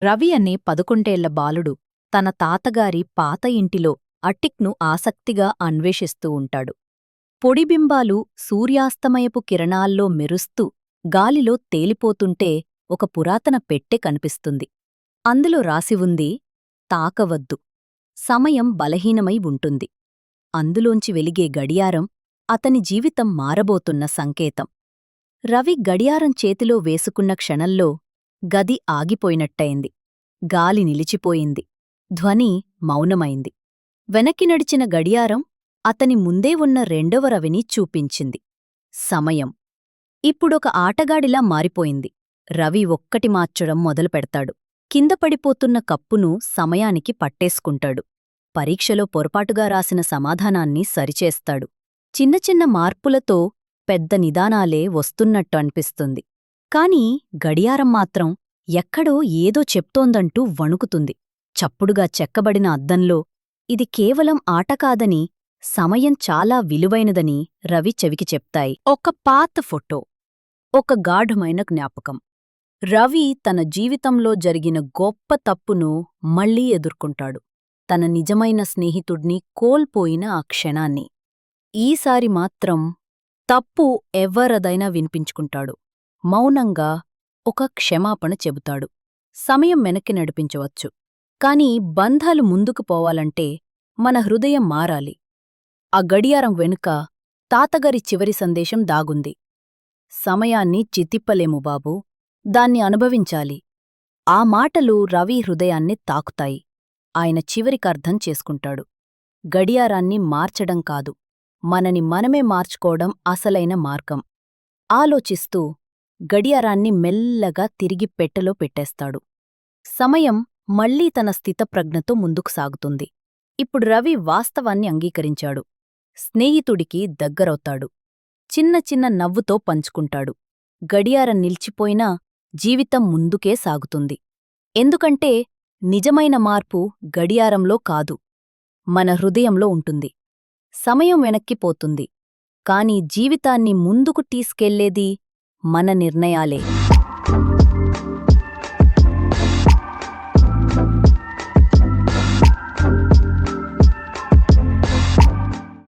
రవి అనే 11 బాలుడు తన తాతగారి పాత ఇంటిలో అటిక్ను ఆసక్తిగా అన్వేషిస్తూ ఉంటాడు. పొడిబింబాలు సూర్యాస్తమయపు కిరణాల్లో మెరుస్తూ గాలిలో తేలిపోతుంటే ఒక పురాతన పెట్టె కనిపిస్తుంది. అందులో రాసి ఉంది, తాకవద్దు, సమయం బలహీనమై ఉంటుంది. అందులోంచి వెలిగే గడియారం అతని జీవితం మారబోతున్న సంకేతం. రవి గడియారం చేతిలో వేసుకున్న క్షణంలో గది ఆగిపోయినట్టయింది. గాలి నిలిచిపోయింది. ధ్వని మౌనమైంది. వెనక్కి నడిచిన గడియారం అతని ముందే ఉన్న రెండవ రవిని చూపించింది. సమయం ఇప్పుడొక ఆటగాడిలా మారిపోయింది. రవి ఒక్కటి మార్చడం మొదలుపెడతాడు. కింద పడిపోతున్న కప్పును సమయానికి పట్టేసుకుంటాడు. పరీక్షలో పొరపాటుగా రాసిన సమాధానాన్ని సరిచేస్తాడు. చిన్న చిన్న మార్పులతో పెద్ద నిదానాలే వస్తున్నట్టు అనిపిస్తుంది. కాని గడియారం మాత్రం ఎక్కడో ఏదో చెప్తోందంటూ వణుకుతుంది. చప్పుడుగా చెక్కబడిన అద్దంలో ఇది కేవలం ఆట కాదని, సమయం చాలా విలువైనదని రవి చెవికి చెప్తాయి. ఒక పాత ఫోటో, ఒక గాఢమైన జ్ఞాపకం. రవి తన జీవితంలో జరిగిన గొప్ప తప్పును మళ్లీ ఎదుర్కొంటాడు. తన నిజమైన స్నేహితుడ్ని కోల్పోయిన ఆ క్షణాన్ని. ఈసారి మాత్రం తప్పు ఎవ్వరదైనా వినిపించుకుంటాడు. మౌనంగా ఒక క్షమాపణ చెబుతాడు. సమయం వెనక్కి నడిపించవచ్చు, కాని బంధాలు ముందుకు పోవాలంటే మన హృదయం మారాలి. ఆ గడియారం వెనుక తాతగారి చివరి సందేశం దాగుంది. సమయాన్ని చితిప్పలేము బాబూ, దాన్ని అనుభవించాలి. ఆ మాటలు రవి హృదయాన్ని తాకుతాయి. ఆయన చివరికర్థం చేసుకుంటాడు. గడియారాన్ని మార్చడం కాదు, మనని మనమే మార్చుకోవడం అసలైన మార్గం. ఆలోచిస్తూ గడియారాన్ని మెల్లగా తిరిగి పెట్టెలో పెట్టేస్తాడు. సమయం మళ్లీ తన స్థితప్రజ్ఞతో ముందుకు సాగుతుంది. ఇప్పుడు రవి వాస్తవాన్ని అంగీకరించాడు. స్నేహితుడికి దగ్గరవుతాడు. చిన్న చిన్న నవ్వుతో పంచుకుంటాడు. గడియారం నిలిచిపోయినా జీవితం ముందుకే సాగుతుంది. ఎందుకంటే నిజమైన మార్పు గడియారంలో కాదు, మన హృదయంలో ఉంటుంది. సమయం వెనక్కిపోతుంది, కాని జీవితాన్ని ముందుకు తీసుకెళ్లేది మన నిర్ణయాలే.